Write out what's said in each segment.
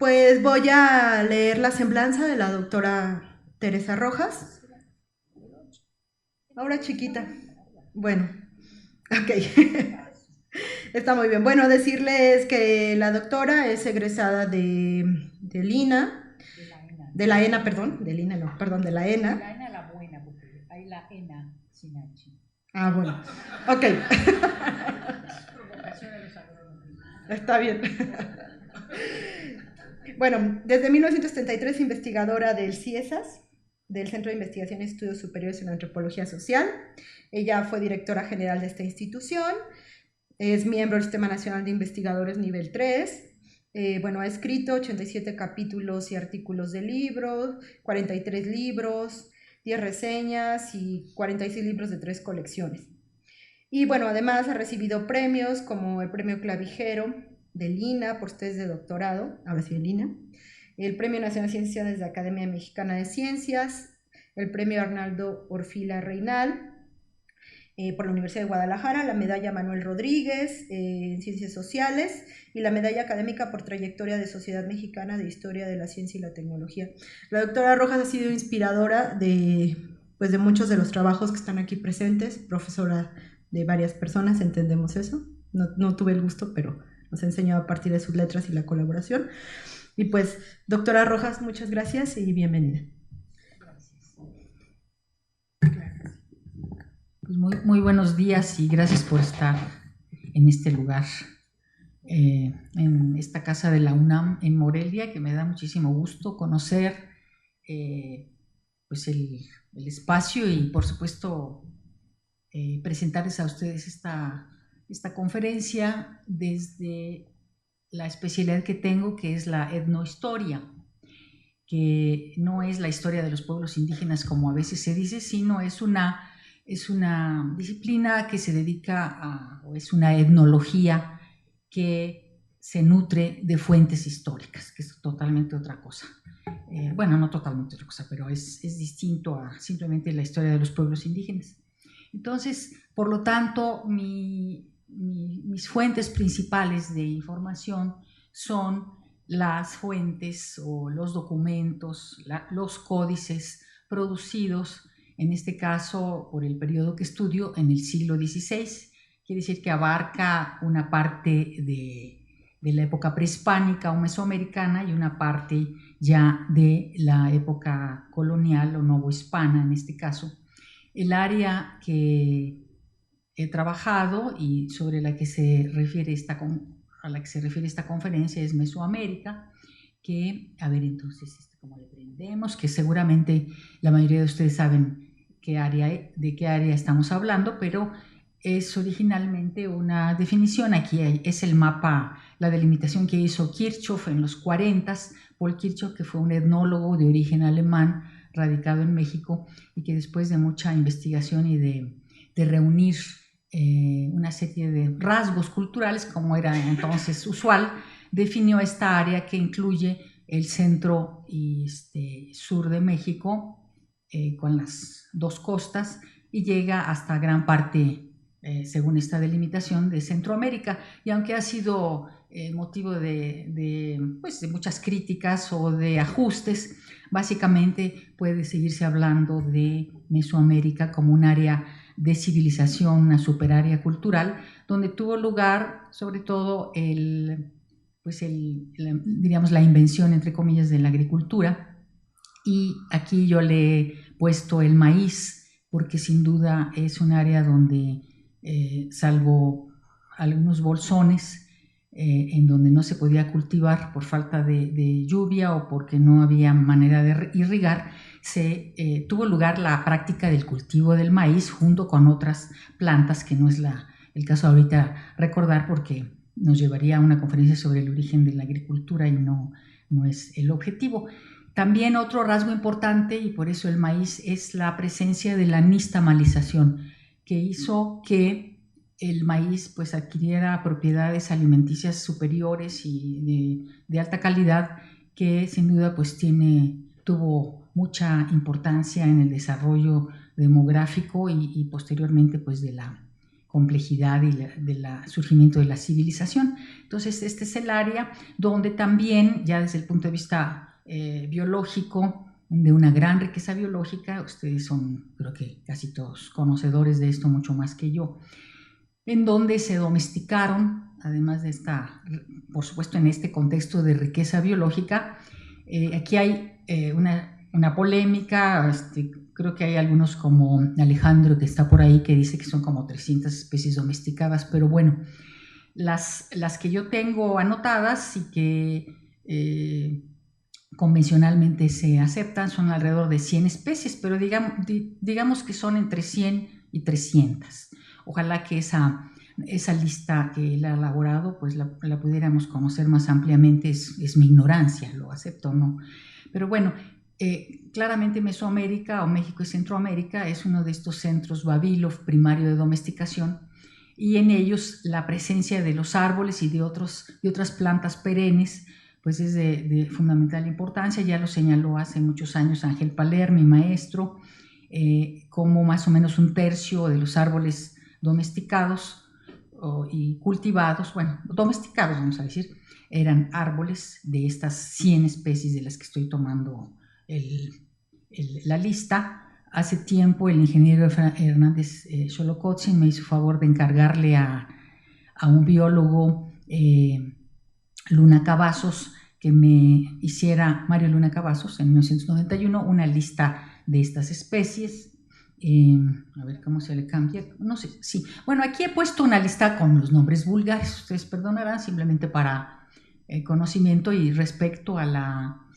Pues voy a leer La semblanza de la doctora Teresa Rojas. Ahora chiquita. Bueno, ok. Está muy bien. Bueno, decirles que la doctora es egresada de Lina, de la ENA, perdón, de Lina no, perdón, de la ENA. La ENA la buena, porque hay la ENA sin H. Ah, bueno. Ok. Provocación a los agrónomos. Está bien. Bueno, desde 1933 investigadora del CIESAS, del Centro de Investigación y Estudios Superiores en Antropología Social. Ella fue directora general de esta institución, es miembro del Sistema Nacional de Investigadores Nivel 3. Bueno, ha escrito 87 capítulos y artículos de libros, 43 libros, 10 reseñas y 46 libros de 3 colecciones. Y bueno, además ha recibido premios como el Premio Clavijero de Lina por tesis de doctorado, ahora sí de Lina, el Premio Nacional de Ciencias de la Academia Mexicana de Ciencias, el Premio Arnaldo Orfila Reinal por la Universidad de Guadalajara, la medalla Manuel Rodríguez en Ciencias Sociales y la medalla académica por trayectoria de Sociedad Mexicana de Historia de la Ciencia y la Tecnología. La doctora Rojas ha sido inspiradora pues de muchos de los trabajos que están aquí presentes, profesora de varias personas, entendemos eso. No tuve el gusto, pero nos enseñó a partir de sus letras y la colaboración. Y pues, doctora Rojas, muchas gracias y bienvenida. Gracias. Pues muy buenos días y gracias por estar en este lugar, en esta casa de la UNAM en Morelia, que me da muchísimo gusto conocer pues el espacio y por supuesto presentarles a ustedes esta conferencia desde la especialidad que tengo, que es la etnohistoria, que no es la historia de los pueblos indígenas como a veces se dice, sino es una disciplina que se dedica o es una etnología que se nutre de fuentes históricas, que es totalmente otra cosa. Bueno, no totalmente otra cosa, pero es distinto a simplemente la historia de los pueblos indígenas. Entonces, por lo tanto, mis fuentes principales de información son las fuentes o los documentos, los códices producidos, en este caso por el periodo que estudio, en el siglo XVI. Quiere decir que abarca una parte de la época prehispánica o mesoamericana y una parte ya de la época colonial o novohispana en este caso. El área que he trabajado y sobre la que se refiere a la que se refiere esta conferencia es Mesoamérica, que, a ver entonces, ¿cómo le prendemos? Que seguramente la mayoría de ustedes saben de qué área estamos hablando, pero es originalmente una definición. Aquí es el mapa, la delimitación que hizo Kirchhoff en los 40, Paul Kirchhoff, que fue un etnólogo de origen alemán radicado en México y que después de mucha investigación y de reunir una serie de rasgos culturales, como era entonces usual, definió esta área que incluye el centro y sur de México, con las dos costas, y llega hasta gran parte, según esta delimitación, de Centroamérica. Y aunque ha sido motivo pues, de muchas críticas o de ajustes, básicamente puede seguirse hablando de Mesoamérica como un área de civilización, una superárea cultural, donde tuvo lugar sobre todo diríamos, la invención, entre comillas, de la agricultura. Y aquí yo le he puesto el maíz, porque sin duda es un área donde, salvo algunos bolsones, en donde no se podía cultivar por falta de lluvia o porque no había manera de irrigar, tuvo lugar la práctica del cultivo del maíz junto con otras plantas, que no es el caso ahorita recordar, porque nos llevaría a una conferencia sobre el origen de la agricultura y no es el objetivo. También otro rasgo importante, y por eso el maíz, es la presencia de la nixtamalización, que hizo que el maíz pues adquiriera propiedades alimenticias superiores y de alta calidad, que sin duda pues tuvo mucha importancia en el desarrollo demográfico y posteriormente pues de complejidad y del surgimiento de la civilización. Entonces, este es el área donde también, ya desde el punto de vista biológico, de una gran riqueza biológica, ustedes son, creo que casi todos conocedores de esto mucho más que yo, en donde se domesticaron, además de esta, por supuesto en este contexto de riqueza biológica, aquí hay una polémica, creo que hay algunos como Alejandro que está por ahí que dice que son como 300 especies domesticadas, pero bueno, las que yo tengo anotadas y que convencionalmente se aceptan son alrededor de 100 especies, pero digamos que son entre 100 y 300. Ojalá que esa lista que él ha elaborado pues la pudiéramos conocer más ampliamente. Es mi ignorancia, lo acepto o no. Pero bueno, claramente Mesoamérica o México y Centroamérica es uno de estos centros Vavilov primario de domesticación, y en ellos la presencia de los árboles y de otras plantas perennes pues es de fundamental importancia. Ya lo señaló hace muchos años Ángel Paler, mi maestro, como más o menos un tercio de los árboles domesticados y cultivados, bueno, domesticados vamos a decir, eran árboles de estas 100 especies de las que estoy tomando la lista. Hace tiempo el ingeniero Hernández Xolocotzin me hizo favor de encargarle a un biólogo, Luna Cavazos, que me hiciera, Mario Luna Cavazos, en 1991, una lista de estas especies. A ver cómo se le cambia, no sé, sí. Bueno, aquí he puesto una lista con los nombres vulgares, ustedes perdonarán, simplemente para conocimiento y respecto a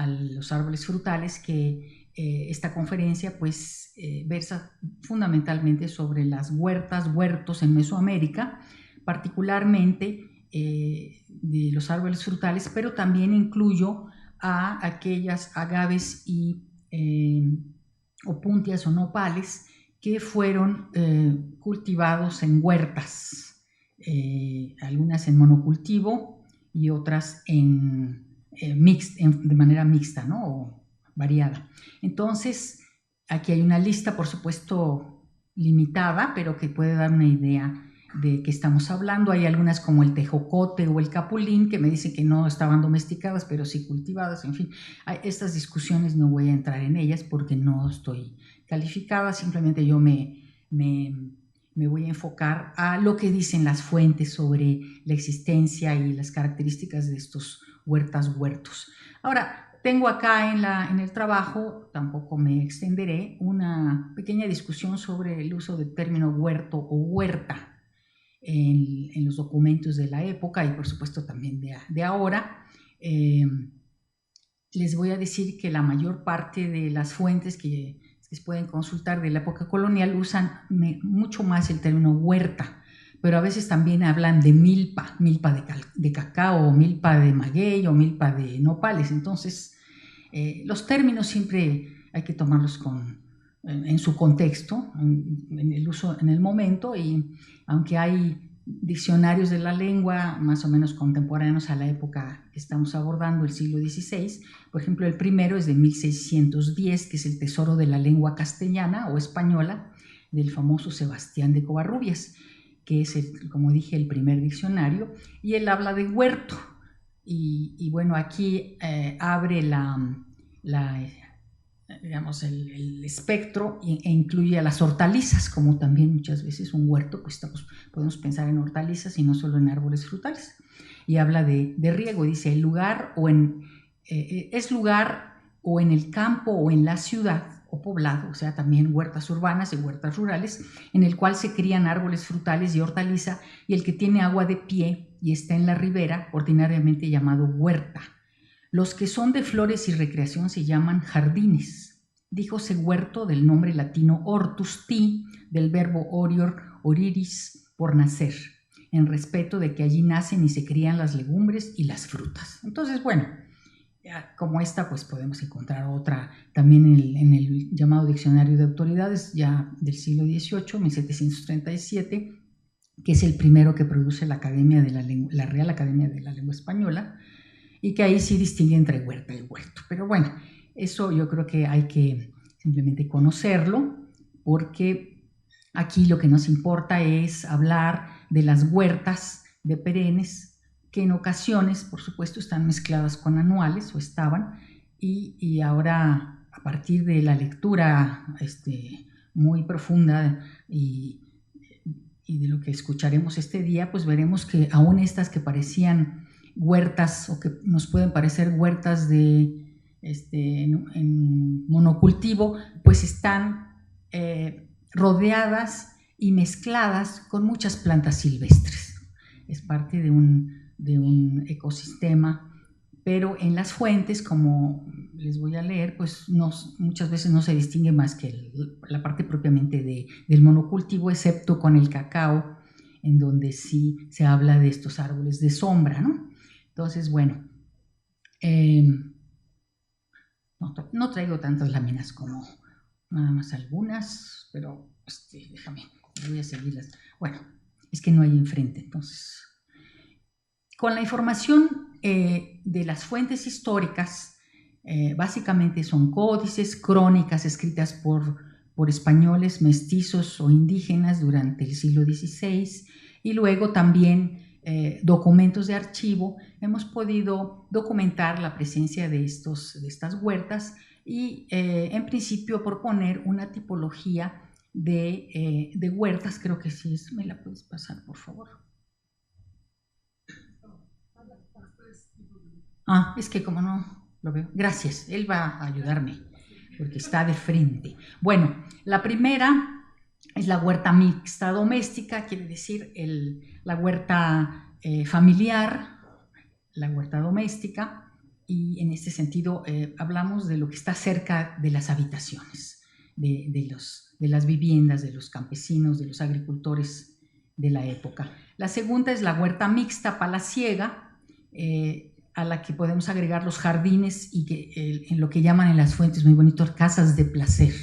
los árboles frutales, que esta conferencia pues versa fundamentalmente sobre las huertos en Mesoamérica, particularmente de los árboles frutales, pero también incluyo a aquellas agaves y opuntias o nopales que fueron cultivados en huertas, algunas en monocultivo y otras de manera mixta, ¿no? O variada. Entonces, aquí hay una lista, por supuesto, limitada, pero que puede dar una idea de qué estamos hablando. Hay algunas como el tejocote o el capulín que me dicen que no estaban domesticadas, pero sí cultivadas. En fin, estas discusiones no voy a entrar en ellas porque no estoy calificada, simplemente yo me voy a enfocar a lo que dicen las fuentes sobre la existencia y las características de estos huertos. Ahora, tengo acá en el trabajo, tampoco me extenderé, una pequeña discusión sobre el uso del término huerto o huerta en los documentos de la época y por supuesto también de ahora. Les voy a decir que la mayor parte de las fuentes que se pueden consultar de la época colonial usan mucho más el término huerta, pero a veces también hablan de milpa de cacao, o milpa de maguey o milpa de nopales. Entonces, los términos siempre hay que tomarlos en su contexto, en el uso, en el momento, y aunque hay diccionarios de la lengua más o menos contemporáneos a la época que estamos abordando, el siglo XVI, por ejemplo, el primero es de 1610, que es el Tesoro de la Lengua Castellana o Española, del famoso Sebastián de Covarrubias, que es, como dije, el primer diccionario, y él habla de huerto. Y bueno, aquí abre digamos, el espectro e incluye a las hortalizas, como también muchas veces un huerto, pues podemos pensar en hortalizas y no solo en árboles frutales. Y habla de riego, dice, es lugar o en el campo o en la ciudad o poblado, o sea, también huertas urbanas y huertas rurales, en el cual se crían árboles frutales y hortaliza, y el que tiene agua de pie y está en la ribera, ordinariamente llamado huerta. Los que son de flores y recreación se llaman jardines. Díjose huerto del nombre latino hortus ti, del verbo oriris, por nacer, en respeto de que allí nacen y se crían las legumbres y las frutas. Entonces, bueno, como esta, pues podemos encontrar otra también en el llamado Diccionario de Autoridades, ya del siglo XVIII, 1737, que es el primero que produce la Real Academia de la Lengua Española, y que ahí sí distingue entre huerta y huerto. Pero bueno, eso yo creo que hay que simplemente conocerlo, porque Aquí lo que nos importa es hablar de las huertas de perennes, que en ocasiones, por supuesto, están mezcladas con anuales o estaban, y ahora, a partir de la lectura muy profunda y de lo que escucharemos este día, pues veremos que aún estas que parecían huertas o que nos pueden parecer huertas en monocultivo, pues están rodeadas y mezcladas con muchas plantas silvestres. Es parte de un ecosistema, pero en las fuentes, como les voy a leer, pues muchas veces no se distingue más que la parte propiamente del monocultivo, excepto con el cacao, en donde sí se habla de estos árboles de sombra, ¿no? Entonces, bueno, no traigo tantas láminas como nada más algunas, pero déjame, voy a seguirlas. Bueno, es que no hay enfrente, entonces. Con la información de las fuentes históricas, básicamente son códices, crónicas escritas por españoles, mestizos o indígenas durante el siglo XVI, y luego también documentos de archivo. Hemos podido documentar la presencia de estas huertas y en principio proponer una tipología de huertas. Creo que sí, me la puedes pasar, por favor. Es que como no lo veo. Gracias, él va a ayudarme porque está de frente. Bueno, la primera es la huerta mixta doméstica, quiere decir la huerta familiar, la huerta doméstica, y en este sentido hablamos de lo que está cerca de las habitaciones, de las viviendas, de los campesinos, de los agricultores de la época. La segunda es la huerta mixta palaciega, a la que podemos agregar los jardines y que en lo que llaman en las fuentes muy bonitos casas de placer,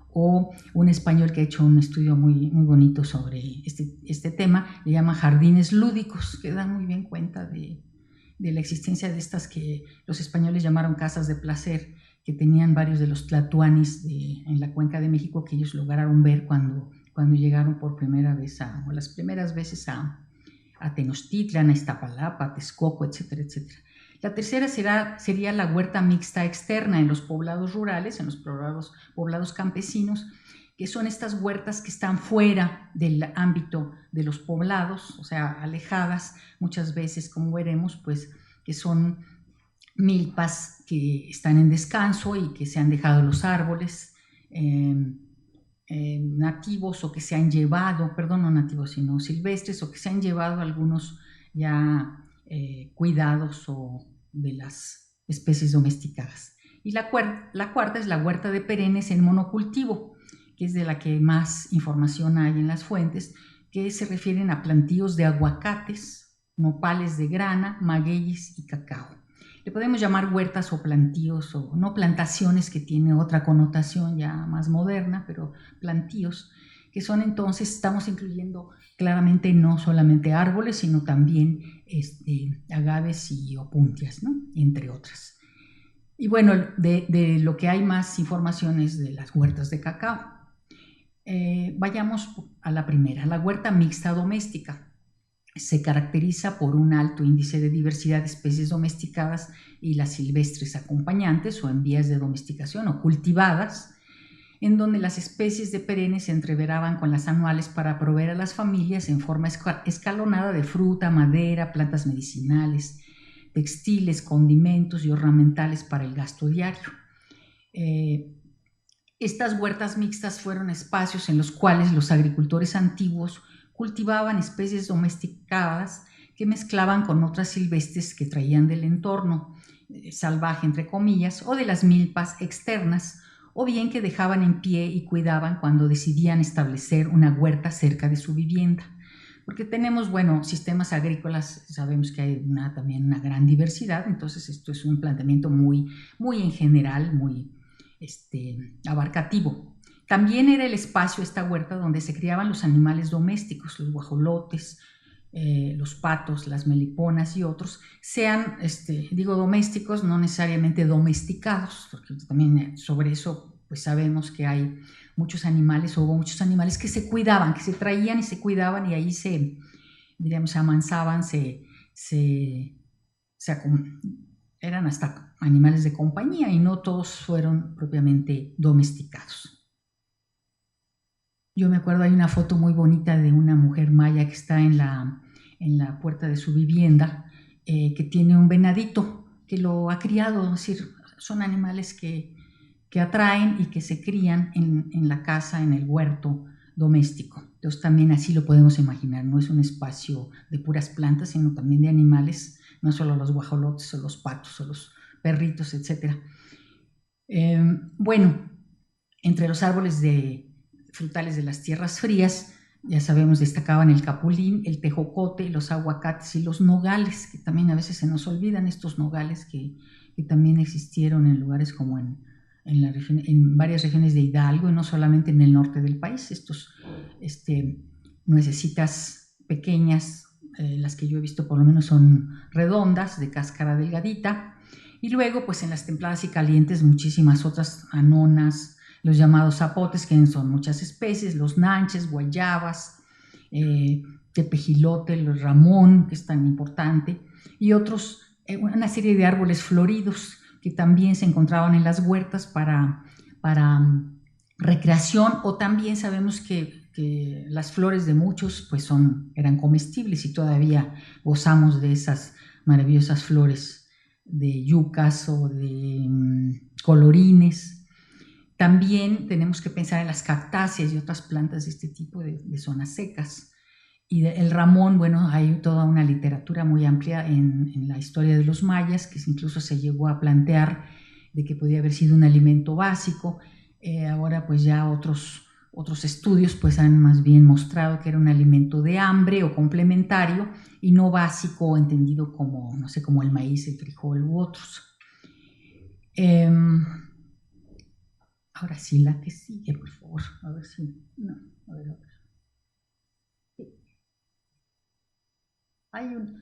o un español que ha hecho un estudio muy, muy bonito sobre este tema, le llama jardines lúdicos, que dan muy bien cuenta de la existencia de estas que los españoles llamaron casas de placer, que tenían varios de los tlatoanis en la Cuenca de México que ellos lograron ver cuando llegaron por primera vez o las primeras veces a Tenochtitlan, a Iztapalapa, a Texcoco, etcétera, etcétera. La tercera sería la huerta mixta externa en los poblados rurales, en los poblados campesinos, que son estas huertas que están fuera del ámbito de los poblados, o sea, alejadas muchas veces, como veremos, pues que son milpas que están en descanso y que se han dejado los árboles nativos, o que se han llevado, perdón, no nativos, sino silvestres, o que se han llevado algunos ya cuidados o de las especies domesticadas. Y la cuarta es la huerta de perennes en monocultivo, que es de la que más información hay en las fuentes, que se refieren a plantíos de aguacates, nopales de grana, magueyes y cacao. Le podemos llamar huertas o plantíos, o no plantaciones, que tiene otra connotación ya más moderna, pero plantíos, que son entonces, estamos incluyendo claramente no solamente árboles, sino también agaves y opuntias, ¿no? Entre otras. Y bueno, de lo que hay más informaciones de las huertas de cacao. Vayamos a la primera, la huerta mixta doméstica. Se caracteriza por un alto índice de diversidad de especies domesticadas y las silvestres acompañantes o en vías de domesticación o cultivadas, en donde las especies de perennes se entreveraban con las anuales para proveer a las familias en forma escalonada de fruta, madera, plantas medicinales, textiles, condimentos y ornamentales para el gasto diario. Estas huertas mixtas fueron espacios en los cuales los agricultores antiguos cultivaban especies domesticadas que mezclaban con otras silvestres que traían del entorno salvaje, entre comillas, o de las milpas externas, o bien que dejaban en pie y cuidaban cuando decidían establecer una huerta cerca de su vivienda. Porque tenemos, sistemas agrícolas, sabemos que hay también una gran diversidad, entonces esto es un planteamiento muy, muy en general, muy abarcativo. También era el espacio, esta huerta, donde se criaban los animales domésticos, los guajolotes, los patos, las meliponas y otros, sean, digo domésticos, no necesariamente domesticados, porque también sobre eso pues sabemos que hay muchos animales, o hubo muchos animales que se cuidaban, que se traían y se cuidaban, y ahí se, diríamos, se amansaban, eran hasta animales de compañía, y no todos fueron propiamente domesticados. Yo me acuerdo, hay una foto muy bonita de una mujer maya que está en la puerta de su vivienda, que tiene un venadito que lo ha criado, es decir, son animales que atraen y que se crían en la casa, en el huerto doméstico. Entonces también así lo podemos imaginar, no es un espacio de puras plantas, sino también de animales, no solo los guajolotes o los patos o los perritos, etc. Bueno, entre los árboles frutales de las tierras frías, ya sabemos, destacaban el capulín, el tejocote, los aguacates y los nogales, que también a veces se nos olvidan, estos nogales que también existieron en lugares como en varias regiones de Hidalgo, y no solamente en el norte del país. Estos nuecesitas pequeñas, las que yo he visto por lo menos son redondas, de cáscara delgadita, y luego pues en las templadas y calientes muchísimas otras anonas, los llamados zapotes, que son muchas especies, los nanches, guayabas, tepejilote, el ramón, que es tan importante, y otros, una serie de árboles floridos que también se encontraban en las huertas para recreación, o también sabemos que las flores de muchos pues eran comestibles, y todavía gozamos de esas maravillosas flores de yucas o de colorines. También tenemos que pensar en las cactáceas y otras plantas de este tipo de zonas secas. Y el ramón, bueno, hay toda una literatura muy amplia en la historia de los mayas, que incluso se llegó a plantear de que podía haber sido un alimento básico. Ahora pues ya otros estudios pues han más bien mostrado que era un alimento de hambre o complementario, y no básico, entendido como, no sé, como el maíz, el frijol u otros. Ahora sí, la que sigue, por favor. A ver si... No, a ver.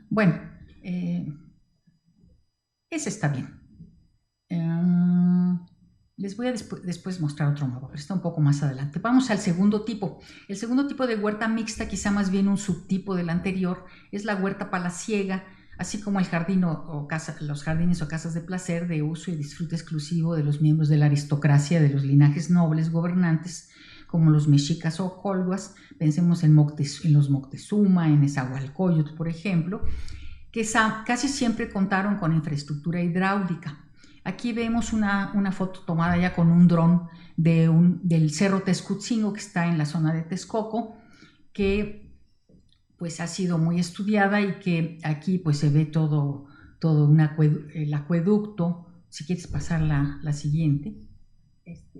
Bueno, ese está bien. Les voy a después mostrar otro mapa, pero está un poco más adelante. Vamos al segundo tipo. El segundo tipo de huerta mixta, quizá más bien un subtipo del anterior, es la huerta palaciega, así como el jardín los jardines o casas de placer de uso y disfrute exclusivo de los miembros de la aristocracia de los linajes nobles gobernantes, como los mexicas o colhuas. Pensemos en los Moctezuma, en Nezahualcóyotl, por ejemplo, que casi siempre contaron con infraestructura hidráulica. Aquí vemos una foto tomada ya con un dron del Cerro Tezcutzingo, que está en la zona de Texcoco, que pues ha sido muy estudiada, y que aquí pues se ve todo el acueducto. Si quieres pasar la siguiente.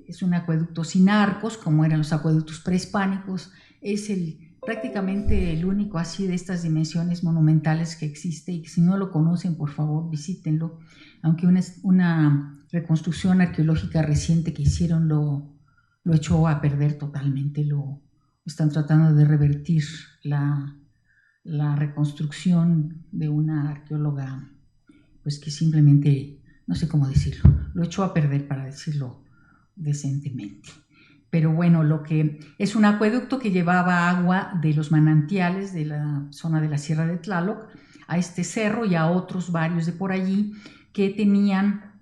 Es un acueducto sin arcos, como eran los acueductos prehispánicos. Es prácticamente el único así de estas dimensiones monumentales que existe, y que si no lo conocen, por favor, visítenlo. Aunque una reconstrucción arqueológica reciente que hicieron lo echó a perder totalmente. Están tratando de revertir la reconstrucción de una arqueóloga, pues que simplemente, no sé cómo decirlo, lo echó a perder, para decirlo decentemente. Pero bueno, lo que es un acueducto que llevaba agua de los manantiales de la zona de la Sierra de Tlaloc a este cerro y a otros varios de por allí, que tenían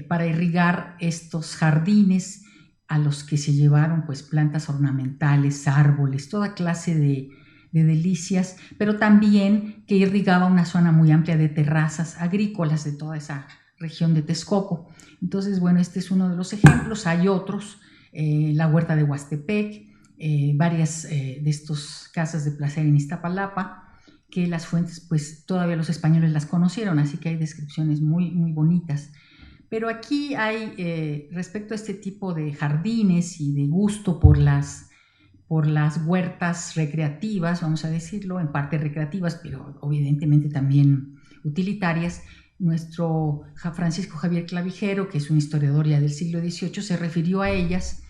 para irrigar estos jardines, a los que se llevaron pues plantas ornamentales, árboles, toda clase de delicias, pero también que irrigaba una zona muy amplia de terrazas agrícolas de toda esa región de Texcoco. Entonces, bueno, este es uno de los ejemplos. Hay otros, la huerta de Huastepec, varias de estas casas de placer en Iztapalapa, que las fuentes pues todavía los españoles las conocieron, así que hay descripciones muy, muy bonitas. Pero aquí hay, respecto a este tipo de jardines y de gusto por las huertas recreativas, vamos a decirlo, en parte recreativas, pero evidentemente también utilitarias, nuestro Francisco Javier Clavijero, que es un historiador ya del siglo XVIII, se refirió a ellas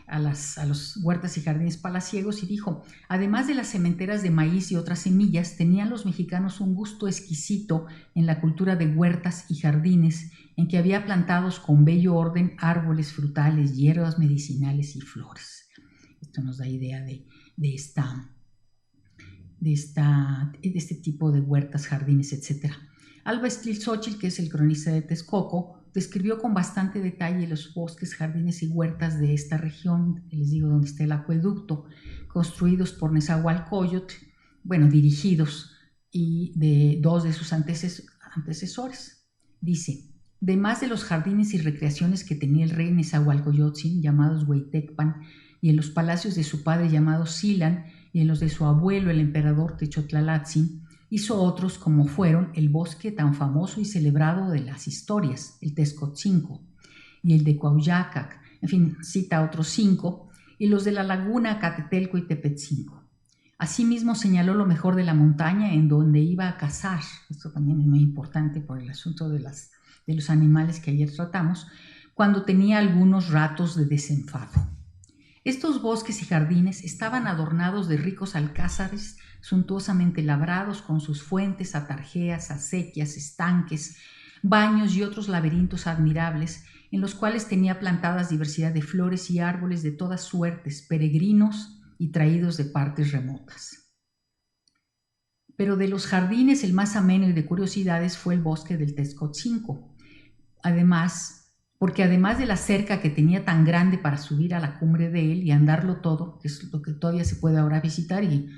a los huertas y jardines palaciegos y dijo: además de las sementeras de maíz y otras semillas, tenían los mexicanos un gusto exquisito en la cultura de huertas y jardines, en que había plantados con bello orden árboles frutales, hierbas medicinales y flores. Esto nos da idea de este tipo de huertas, jardines, etc. Alba Extlilxóchitl, que es el cronista de Texcoco, describió con bastante detalle los bosques, jardines y huertas de esta región, les digo donde está el acueducto, construidos por Nezahualcóyotl, dirigidos y de dos de sus antecesores. Dice: de más de los jardines y recreaciones que tenía el rey Nezahualcóyotl, llamados Hueytecpan, y en los palacios de su padre llamado Silan, y en los de su abuelo el emperador Techotlalatzin, hizo otros como fueron el bosque tan famoso y celebrado de las historias, el Texcotzinco, y el de Cuauhyacac, en fin, cita otros 5, y los de la laguna Catetelco y Tepetzinco. Asimismo señaló lo mejor de la montaña en donde iba a cazar, esto también es muy importante por el asunto de los animales que ayer tratamos, cuando tenía algunos ratos de desenfado. Estos bosques y jardines estaban adornados de ricos alcázares suntuosamente labrados con sus fuentes, atarjeas, acequias, estanques, baños y otros laberintos admirables, en los cuales tenía plantadas diversidad de flores y árboles de todas suertes, peregrinos y traídos de partes remotas. Pero de los jardines el más ameno y de curiosidades fue el bosque del Texcotzinco. Porque además de la cerca que tenía tan grande para subir a la cumbre de él y andarlo todo, que es lo que todavía se puede ahora visitar y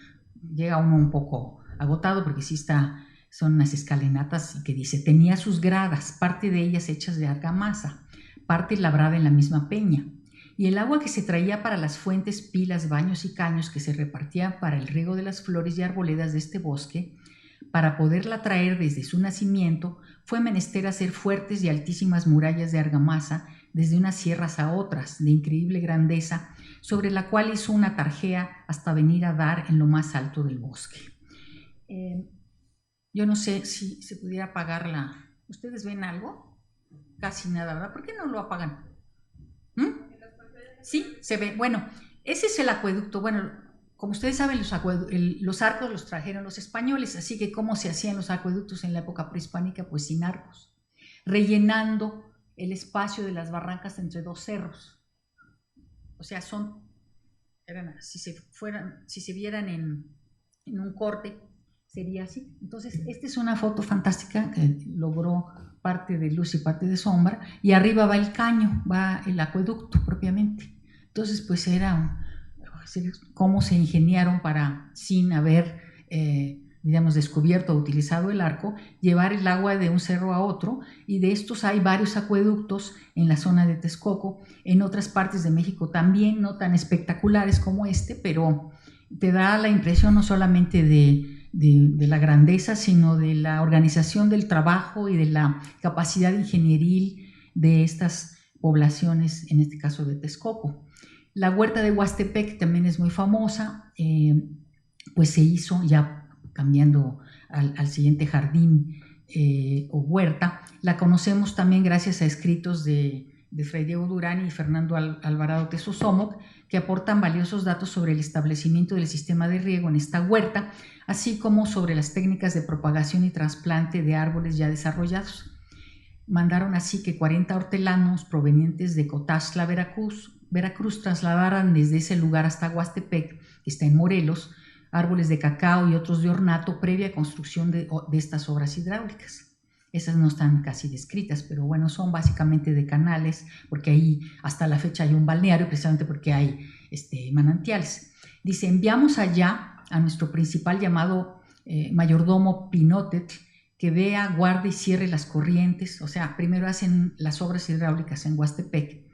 llega uno un poco agotado porque sí son unas escalinatas y que dice, tenía sus gradas, parte de ellas hechas de argamasa, parte labrada en la misma peña, y el agua que se traía para las fuentes, pilas, baños y caños que se repartían para el riego de las flores y arboledas de este bosque, para poderla traer desde su nacimiento, fue menester hacer fuertes y altísimas murallas de argamasa desde unas sierras a otras, de increíble grandeza, sobre la cual hizo una tarjea hasta venir a dar en lo más alto del bosque. Yo no sé si se pudiera apagarla. ¿Ustedes ven algo? Casi nada, ¿verdad? ¿Por qué no lo apagan? Sí, se ve. Bueno, ese es el acueducto. Bueno, como ustedes saben, los arcos los trajeron los españoles, así que ¿cómo se hacían los acueductos en la época prehispánica? Pues sin arcos, rellenando el espacio de las barrancas entre dos cerros. O sea, si se vieran en un corte, sería así. Entonces, esta es una foto fantástica que logró parte de luz y parte de sombra, y arriba va el caño, va el acueducto propiamente. Entonces, pues era cómo se ingeniaron para, sin haber, descubierto o utilizado el arco, llevar el agua de un cerro a otro, y de estos hay varios acueductos en la zona de Texcoco, en otras partes de México también, no tan espectaculares como este, pero te da la impresión no solamente de la grandeza, sino de la organización del trabajo y de la capacidad ingenieril de estas poblaciones, en este caso de Texcoco. La huerta de Huastepec también es muy famosa, pues se hizo ya cambiando al siguiente jardín o huerta. La conocemos también gracias a escritos de Fray Diego Durán y Fernando Alvarado Tesosomoc, que aportan valiosos datos sobre el establecimiento del sistema de riego en esta huerta, así como sobre las técnicas de propagación y trasplante de árboles ya desarrollados. Mandaron así que 40 hortelanos provenientes de Cotazla, Veracruz, trasladaran desde ese lugar hasta Huastepec, que está en Morelos, árboles de cacao y otros de ornato previa construcción de estas obras hidráulicas. Esas no están casi descritas, pero bueno, son básicamente de canales, porque ahí hasta la fecha hay un balneario, precisamente porque hay manantiales. Dice, enviamos allá a nuestro principal llamado mayordomo Pinotetl, que vea, guarde y cierre las corrientes. O sea, primero hacen las obras hidráulicas en Huastepec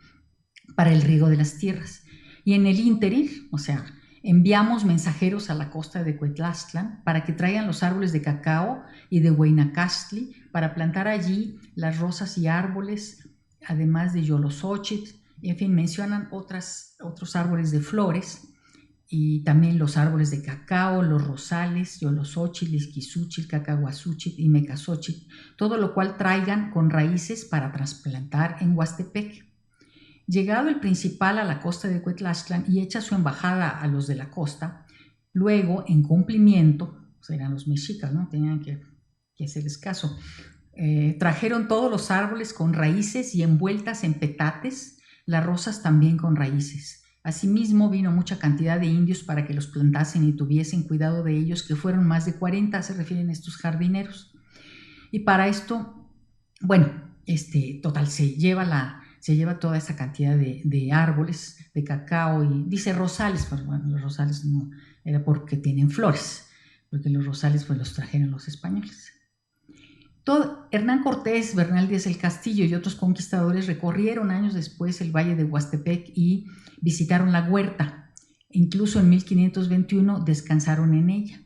para el riego de las tierras. Y en el ínterin, o sea, enviamos mensajeros a la costa de Cuetlaxtlan para que traigan los árboles de cacao y de Hueynacastli para plantar allí las rosas y árboles, además de Yoloxochitl, y en fin, mencionan otros árboles de flores, y también los árboles de cacao, los rosales, Yoloxochitl, Izquizúchitl, Cacahuazúchitl y Mecazóchitl, todo lo cual traigan con raíces para trasplantar en Huastepec. Llegado el principal a la costa de Cuetlaxtlan y hecha su embajada a los de la costa, luego, en cumplimiento, pues eran los mexicas, ¿no? Tenían que hacerles caso, trajeron todos los árboles con raíces y envueltas en petates, las rosas también con raíces. Asimismo, vino mucha cantidad de indios para que los plantasen y tuviesen cuidado de ellos, que fueron más de 40, se refieren a estos jardineros. Y para esto, bueno, total, se lleva toda esa cantidad de árboles, de cacao, y dice rosales, pero bueno, los rosales no, era porque tienen flores, porque los rosales pues los trajeron los españoles. Hernán Cortés, Bernal Díaz del Castillo y otros conquistadores recorrieron años después el valle de Huastepec y visitaron la huerta. Incluso en 1521 descansaron en ella.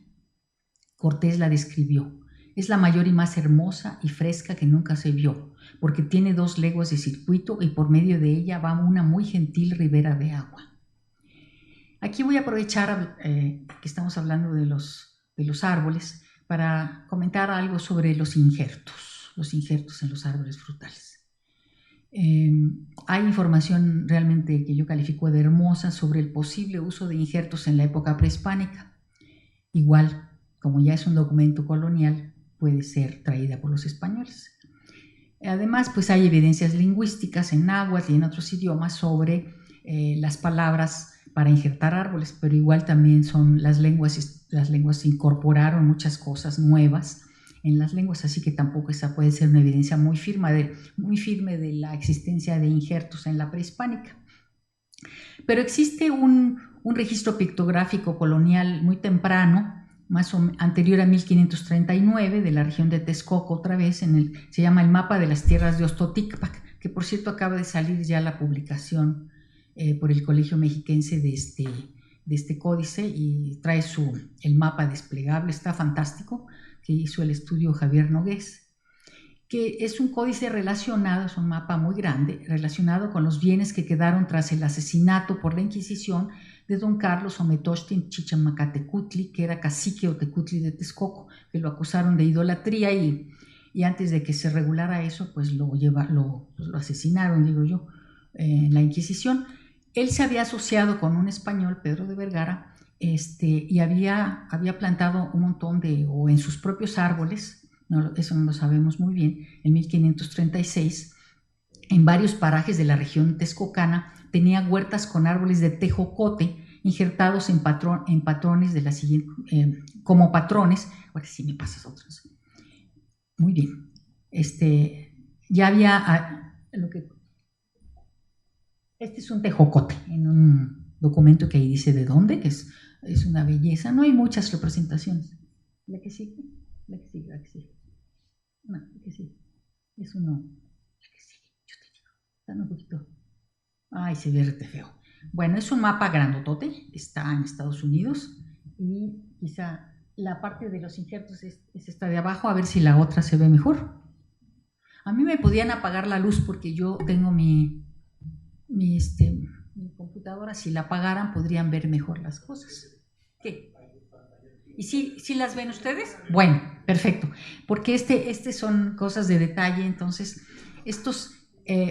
Cortés la describió. Es la mayor y más hermosa y fresca que nunca se vio, porque tiene 2 leguas de circuito y por medio de ella va una muy gentil ribera de agua. Aquí voy a aprovechar que estamos hablando de los árboles para comentar algo sobre los injertos en los árboles frutales. Hay información realmente que yo califico de hermosa sobre el posible uso de injertos en la época prehispánica. Igual, como ya es un documento colonial, puede ser traída por los españoles. Además, pues hay evidencias lingüísticas en náhuatl y en otros idiomas sobre las palabras para injertar árboles, pero igual también son las lenguas incorporaron muchas cosas nuevas en las lenguas, así que tampoco esa puede ser una evidencia muy firme de la existencia de injertos en la prehispánica. Pero existe un registro pictográfico colonial muy temprano, anterior a 1539, de la región de Texcoco, otra vez, se llama el Mapa de las Tierras de Ostoticpac, que por cierto acaba de salir ya la publicación por el Colegio Mexiquense de este códice, y trae el mapa desplegable, está fantástico, que hizo el estudio Javier Nogués, que es un códice relacionado, es un mapa muy grande, relacionado con los bienes que quedaron tras el asesinato por la Inquisición de don Carlos Ometochtin Chichimacatecutli, que era cacique o tecutli de Texcoco, que lo acusaron de idolatría y antes de que se regulara eso, pues lo asesinaron, digo yo, en la Inquisición. Él se había asociado con un español, Pedro de Vergara, y había plantado un montón o en sus propios árboles, eso no lo sabemos muy bien, en 1536, en varios parajes de la región texcocana, tenía huertas con árboles de tejocote injertados en patrones de la siguiente, como patrones. Ahora sí me pasas otros. Muy bien. Ya había este es un tejocote, en un documento que ahí dice de dónde, que es una belleza. No hay muchas representaciones. La que sigue. No, la que sigue. Eso no. La que sigue, yo te digo. Están un poquito. Ay, se ve rete feo. Bueno, es un mapa grandotote, está en Estados Unidos, y quizá la parte de los injertos es esta de abajo, a ver si la otra se ve mejor. A mí me podían apagar la luz porque yo tengo mi computadora, si la apagaran podrían ver mejor las cosas. ¿Qué? ¿Y si las ven ustedes? Bueno, perfecto, porque son cosas de detalle, entonces estos,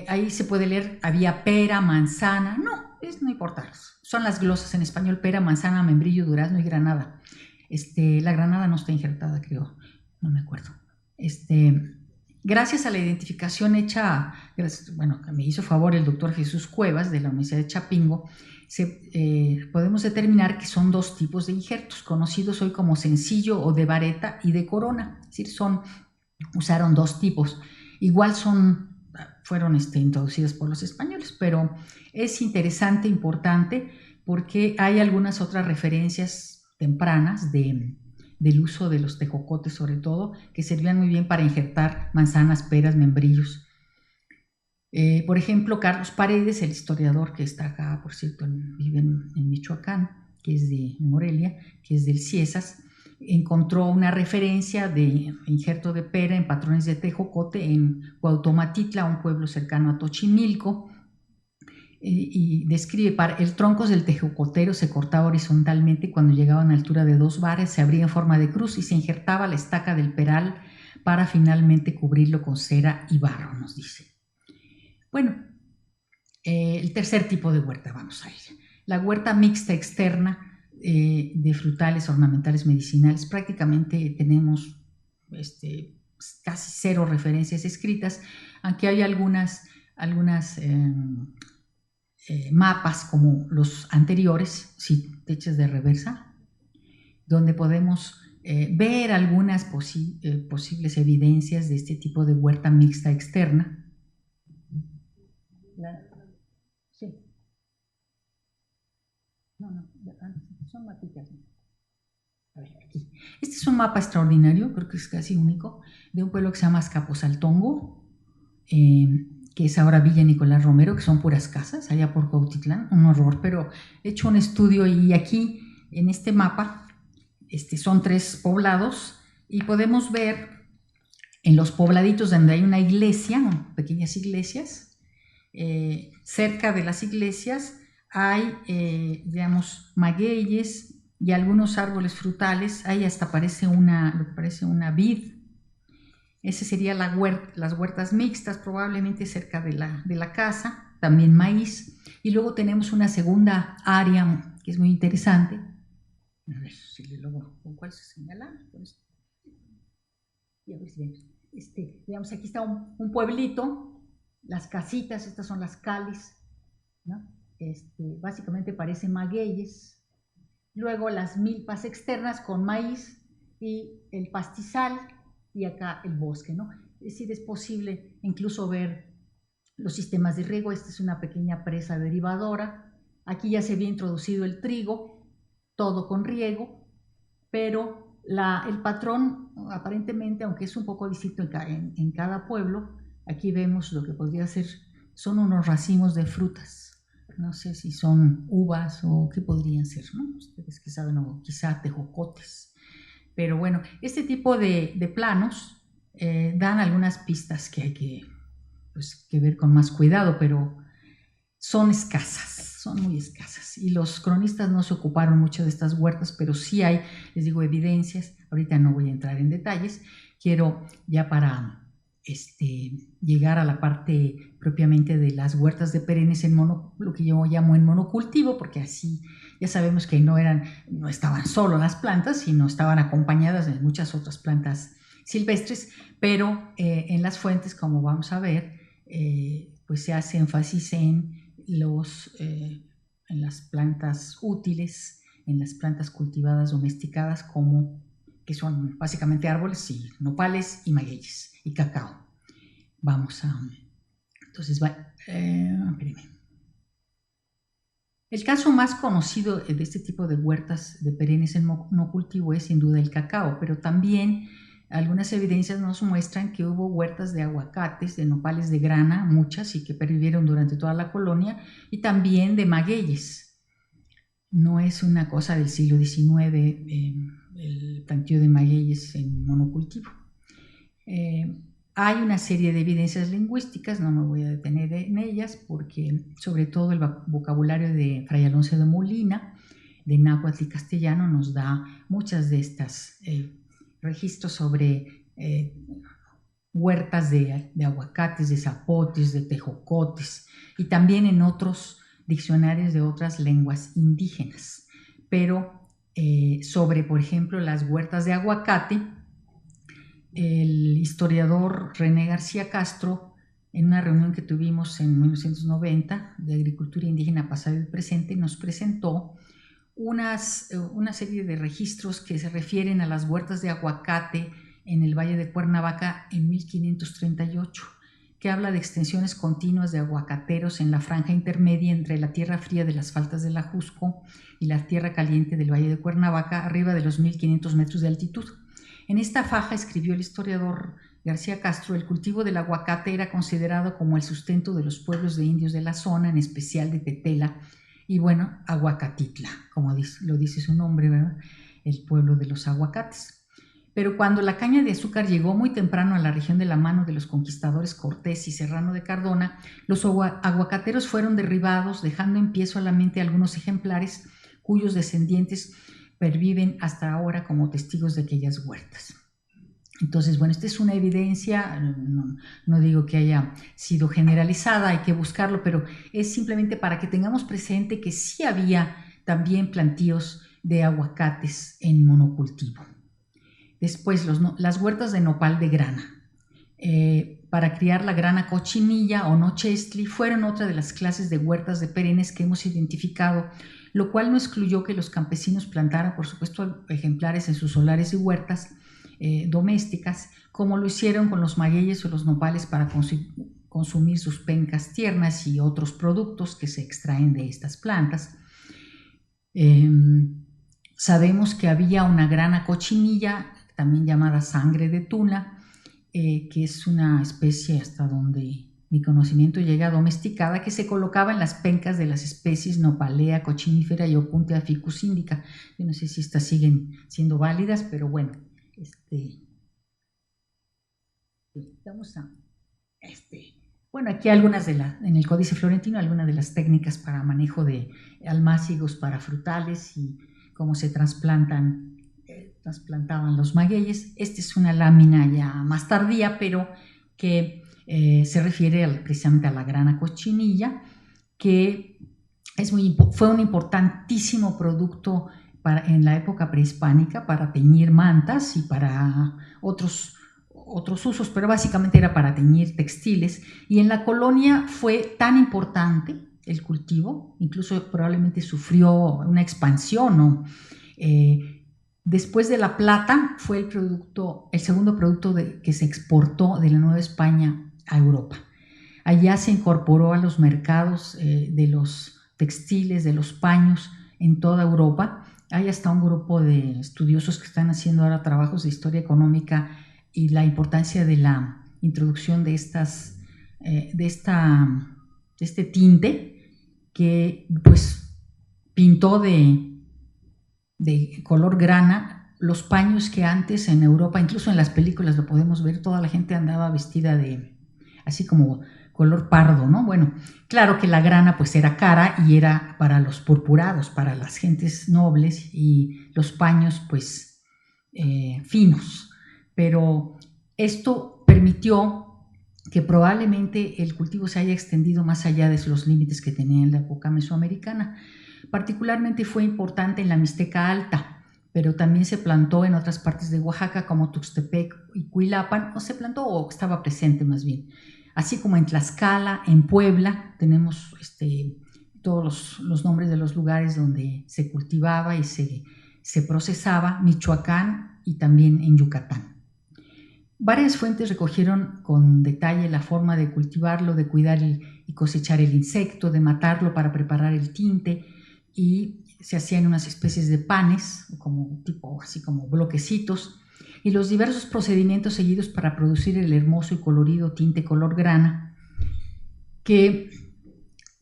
ahí se puede leer, había pera, manzana, no importa, son las glosas en español, pera, manzana, membrillo, durazno y granada. La granada no está injertada, creo, no me acuerdo. Gracias a la identificación hecha, que me hizo favor el doctor Jesús Cuevas de la Universidad de Chapingo, podemos determinar que son 2 tipos de injertos, conocidos hoy como sencillo o de vareta y de corona. Es decir, usaron 2 tipos. Igual fueron introducidas por los españoles, pero es interesante, importante, porque hay algunas otras referencias tempranas del uso de los tejocotes, sobre todo, que servían muy bien para injertar manzanas, peras, membrillos. Por ejemplo, Carlos Paredes, el historiador que está acá, por cierto, vive en Michoacán, que es de Morelia, que es del Ciesas, encontró una referencia de injerto de pera en patrones de tejocote en Cuauhtomatitla, un pueblo cercano a Tochimilco, y describe, el tronco del tejocotero se cortaba horizontalmente y cuando llegaban a altura de 2 varas se abría en forma de cruz y se injertaba la estaca del peral para finalmente cubrirlo con cera y barro, nos dice. Bueno, El tercer tipo de huerta, vamos a ir. La huerta mixta externa de frutales, ornamentales, medicinales. Prácticamente tenemos casi cero referencias escritas, aunque hay algunas mapas como los anteriores, si te echas de reversa, donde podemos ver algunas posibles evidencias de este tipo de huerta mixta externa. Sí. No, son mapitas. A ver, aquí. Este es un mapa extraordinario, creo que es casi único, de un pueblo que se llama Azcapotzaltongo, que es ahora Villa Nicolás Romero, que son puras casas, allá por Cuautitlán, un horror, pero he hecho un estudio y aquí, en este mapa, son 3 poblados y podemos ver en los pobladitos donde hay una iglesia, pequeñas iglesias, cerca de las iglesias hay, digamos, magueyes y algunos árboles frutales. Ahí hasta parece lo que parece una vid. Ese sería las huertas mixtas, probablemente cerca de la casa, también maíz. Y luego tenemos una segunda área que es muy interesante. A ver si le logro, ¿con cuál se señala? Y a ver si vemos. Digamos, aquí está un pueblito, las casitas, estas son las calis, ¿no? Básicamente parecen magueyes. Luego las milpas externas con maíz y el pastizal y acá el bosque, ¿no? Es decir, es posible incluso ver los sistemas de riego. Esta es una pequeña presa derivadora. Aquí ya se había introducido el trigo, todo con riego, pero el patrón aparentemente, aunque es un poco distinto en cada pueblo, aquí vemos lo que podría ser, son unos racimos de frutas. No sé si son uvas o qué podrían ser, ¿no? Ustedes que saben, o quizá tejocotes. Pero bueno, este tipo de planos dan algunas pistas que hay que ver con más cuidado, pero son escasas, son muy escasas. Y los cronistas no se ocuparon mucho de estas huertas, pero sí hay, les digo, evidencias. Ahorita no voy a entrar en detalles. Quiero ya para llegar a la parte propiamente de las huertas de perennes lo que yo llamo en monocultivo, porque así ya sabemos que no estaban solo las plantas, sino estaban acompañadas de muchas otras plantas silvestres, pero en las fuentes, como vamos a ver, pues se hace énfasis en las plantas útiles, en las plantas cultivadas, domesticadas, que son básicamente árboles y nopales y magueyes y cacao. Entonces, el caso más conocido de este tipo de huertas de perennes en monocultivo es sin duda el cacao, pero también algunas evidencias nos muestran que hubo huertas de aguacates, de nopales de grana, muchas, y que pervivieron durante toda la colonia, y también de magueyes. No es una cosa del siglo XIX el planteo de magueyes en monocultivo. Hay una serie de evidencias lingüísticas, no me voy a detener en ellas, porque sobre todo el vocabulario de Fray Alonso de Molina, de náhuatl y castellano, nos da muchas de estas registros sobre huertas de aguacates, de zapotes, de tejocotes, y también en otros diccionarios de otras lenguas indígenas. Pero sobre, por ejemplo, las huertas de aguacate, el historiador René García Castro, en una reunión que tuvimos en 1990 de Agricultura Indígena Pasado y Presente, nos presentó una serie de registros que se refieren a las huertas de aguacate en el Valle de Cuernavaca en 1538, que habla de extensiones continuas de aguacateros en la franja intermedia entre la tierra fría de las faldas del Ajusco y la tierra caliente del Valle de Cuernavaca, arriba de los 1500 metros de altitud. En esta faja, escribió el historiador García Castro, el cultivo del aguacate era considerado como el sustento de los pueblos de indios de la zona, en especial de Tetela, y bueno, Aguacatitla, como lo dice su nombre, ¿verdad? El pueblo de los aguacates. Pero cuando la caña de azúcar llegó muy temprano a la región de la mano de los conquistadores Cortés y Serrano de Cardona, los aguacateros fueron derribados, dejando en pie solamente algunos ejemplares cuyos descendientes perviven hasta ahora como testigos de aquellas huertas. Entonces, bueno, esta es una evidencia, no digo que haya sido generalizada, hay que buscarlo, pero es simplemente para que tengamos presente que sí había también plantíos de aguacates en monocultivo. Después, las huertas de nopal de grana. Para criar la grana cochinilla o nochestli fueron otra de las clases de huertas de perennes que hemos identificado, lo cual no excluyó que los campesinos plantaran, por supuesto, ejemplares en sus solares y huertas domésticas, como lo hicieron con los magueyes o los nopales para consumir sus pencas tiernas y otros productos que se extraen de estas plantas. Sabemos que había una grana cochinilla, también llamada sangre de tuna, que es una especie, hasta donde mi conocimiento llega, domesticada, que se colocaba en las pencas de las especies Nopalea cochinifera y Opuntia ficus indica. Yo no sé si estas siguen siendo válidas, pero bueno, vamos a bueno, aquí algunas en el Códice Florentino, algunas de las técnicas para manejo de almácigos para frutales y cómo se trasplantaban los magueyes. Esta es una lámina ya más tardía, pero que se refiere precisamente a la grana cochinilla, que fue un importantísimo producto en la época prehispánica para teñir mantas y para otros usos, pero básicamente era para teñir textiles. Y en la colonia fue tan importante el cultivo, incluso probablemente sufrió una expansión, ¿no? Después de la plata fue el segundo producto que se exportó de la Nueva España a Europa. Allá se incorporó a los mercados de los textiles, de los paños en toda Europa. Hay hasta un grupo de estudiosos que están haciendo ahora trabajos de historia económica y la importancia de la introducción de este tinte que pues pintó de color grana los paños que antes en Europa, incluso en las películas lo podemos ver, toda la gente andaba vestida de así como color pardo, ¿no? Bueno, claro que la grana pues era cara y era para los purpurados, para las gentes nobles, y los paños pues finos, pero esto permitió que probablemente el cultivo se haya extendido más allá de los límites que tenía en la época mesoamericana. Particularmente fue importante en la Mixteca Alta, pero también se plantó en otras partes de Oaxaca como Tuxtepec y Cuilapan, o se plantó o estaba presente más bien. Así como en Tlaxcala, en Puebla, tenemos todos los nombres de los lugares donde se cultivaba y se procesaba, Michoacán y también en Yucatán. Varias fuentes recogieron con detalle la forma de cultivarlo, de cuidar y cosechar el insecto, de matarlo para preparar el tinte, y se hacían unas especies de panes, así como bloquecitos, y los diversos procedimientos seguidos para producir el hermoso y colorido tinte color grana, que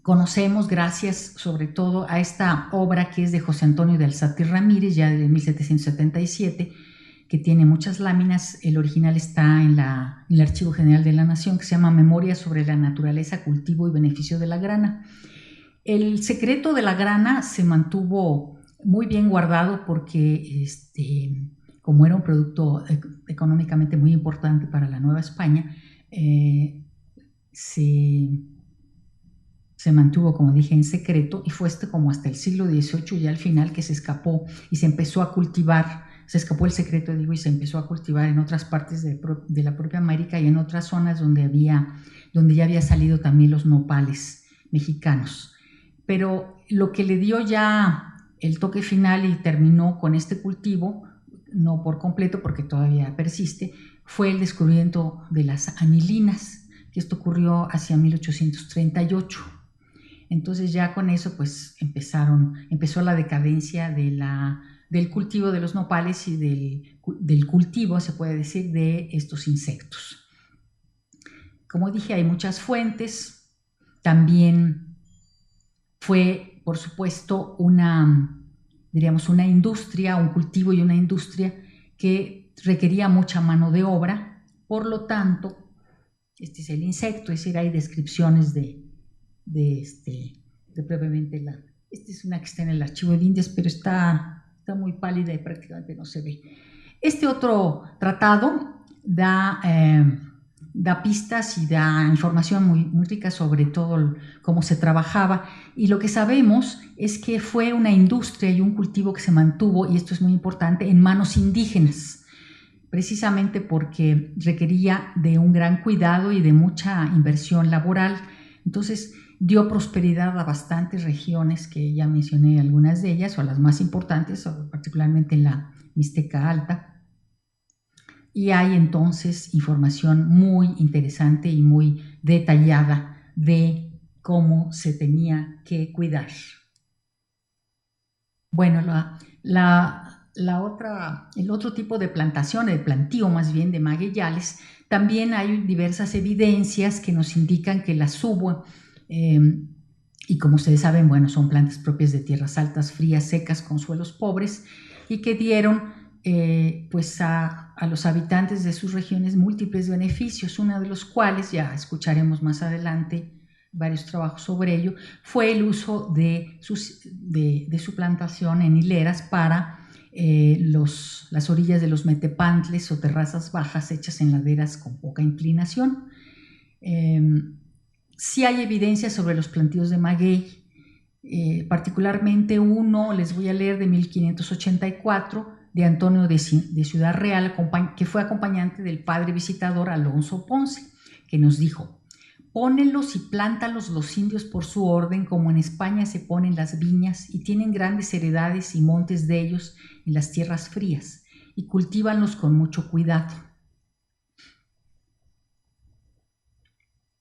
conocemos gracias sobre todo a esta obra que es de José Antonio de Alzate Ramírez, ya de 1777, que tiene muchas láminas. El original está en el Archivo General de la Nación, que se llama Memoria sobre la naturaleza, cultivo y beneficio de la grana. El secreto de la grana se mantuvo muy bien guardado porque como era un producto económicamente muy importante para la Nueva España, se mantuvo, como dije, en secreto, y fue como hasta el siglo XVIII, ya al final, que se escapó y se empezó a cultivar. Se escapó el secreto, y se empezó a cultivar en otras partes de la propia América y en otras zonas donde ya había salido también los nopales mexicanos. Pero lo que le dio ya el toque final y terminó con este cultivo, no por completo porque todavía persiste, fue el descubrimiento de las anilinas, que esto ocurrió hacia 1838. Entonces ya con eso pues empezó la decadencia del cultivo de los nopales y del cultivo, se puede decir, de estos insectos. Como dije, hay muchas fuentes. También fue, por supuesto, una industria, un cultivo y una industria que requería mucha mano de obra. Por lo tanto, este es el insecto, es decir, hay descripciones de propiamente esta es una que está en el Archivo de Indias, pero está muy pálida y prácticamente no se ve. Este otro tratado da pistas y da información muy rica sobre todo cómo se trabajaba, y lo que sabemos es que fue una industria y un cultivo que se mantuvo, y esto es muy importante, en manos indígenas, precisamente porque requería de un gran cuidado y de mucha inversión laboral. Entonces dio prosperidad a bastantes regiones, que ya mencioné algunas de ellas, o las más importantes, particularmente en la Mixteca Alta. Y hay entonces información muy interesante y muy detallada de cómo se tenía que cuidar. Bueno, el otro tipo de plantación, el plantío más bien de magueyales, también hay diversas evidencias que nos indican que las hubo, y como ustedes saben, bueno, son plantas propias de tierras altas, frías, secas, con suelos pobres, y que dieron pues a los habitantes de sus regiones múltiples beneficios, uno de los cuales, ya escucharemos más adelante varios trabajos sobre ello, fue el uso de su plantación en hileras para las orillas de los metepantles o terrazas bajas hechas en laderas con poca inclinación. Sí hay evidencia sobre los plantíos de maguey, particularmente uno, les voy a leer, de 1584, de Antonio de Ciudad Real, que fue acompañante del padre visitador Alonso Ponce, que nos dijo: pónelos y plántalos los indios por su orden, como en España se ponen las viñas, y tienen grandes heredades y montes de ellos en las tierras frías, y cultívanlos con mucho cuidado.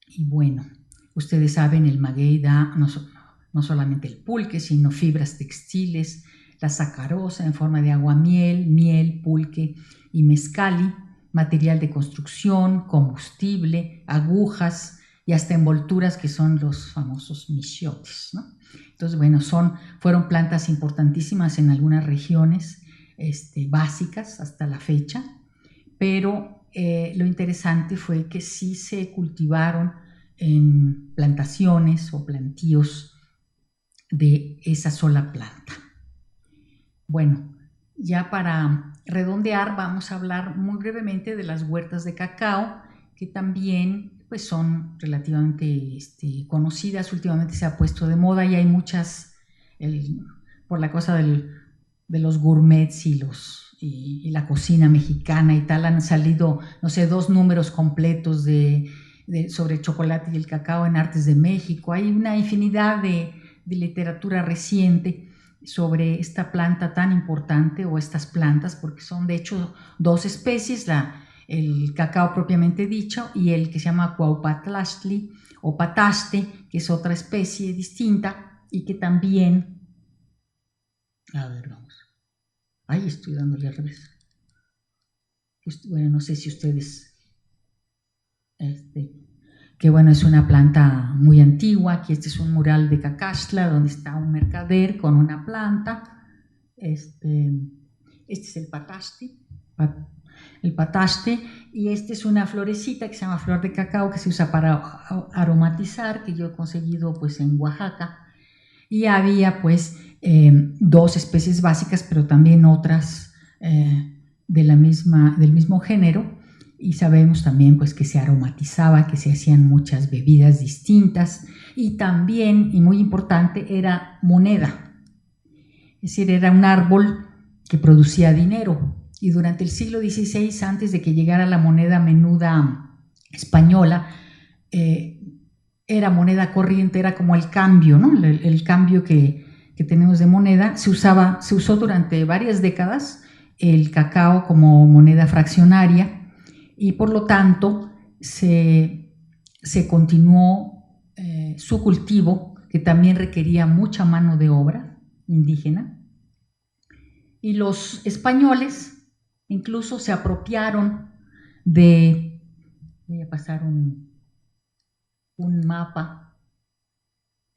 Y bueno, ustedes saben, el maguey da no solamente el pulque, sino fibras textiles, la sacarosa en forma de aguamiel, miel, pulque y mezcali, material de construcción, combustible, agujas y hasta envolturas, que son los famosos michiotes, ¿no? Entonces, bueno, fueron plantas importantísimas en algunas regiones básicas hasta la fecha, pero lo interesante fue que sí se cultivaron en plantaciones o plantíos de esa sola planta. Bueno, ya para redondear, vamos a hablar muy brevemente de las huertas de cacao, que también pues, son relativamente conocidas. Últimamente se ha puesto de moda y hay muchas, por la cosa de los gourmets y la cocina mexicana y tal, han salido, no sé, 2 números completos sobre el chocolate y el cacao en Artes de México. Hay una infinidad de literatura reciente sobre esta planta tan importante, o estas plantas, porque son de hecho 2 especies, el cacao propiamente dicho y el que se llama Cuaupatlachtli o pataste, que es otra especie distinta y que también, a ver, vamos, ahí estoy dándole al revés. Bueno, no sé si ustedes, que bueno, es una planta muy antigua. Aquí este es un mural de Cacaxtla, donde está un mercader con una planta. Este es el pataste, y esta es una florecita que se llama flor de cacao, que se usa para aromatizar, que yo he conseguido pues en Oaxaca. Y había pues 2 especies básicas, pero también otras del mismo género. Y sabemos también pues que se aromatizaba, que se hacían muchas bebidas distintas, y también, y muy importante, era moneda, es decir, era un árbol que producía dinero. Y durante el siglo XVI, antes de que llegara la moneda menuda española, era moneda corriente, era como el cambio, ¿no? El cambio que tenemos de moneda. Se usó durante varias décadas el cacao como moneda fraccionaria, y por lo tanto se continuó su cultivo, que también requería mucha mano de obra indígena, y los españoles incluso se apropiaron voy a pasar un mapa,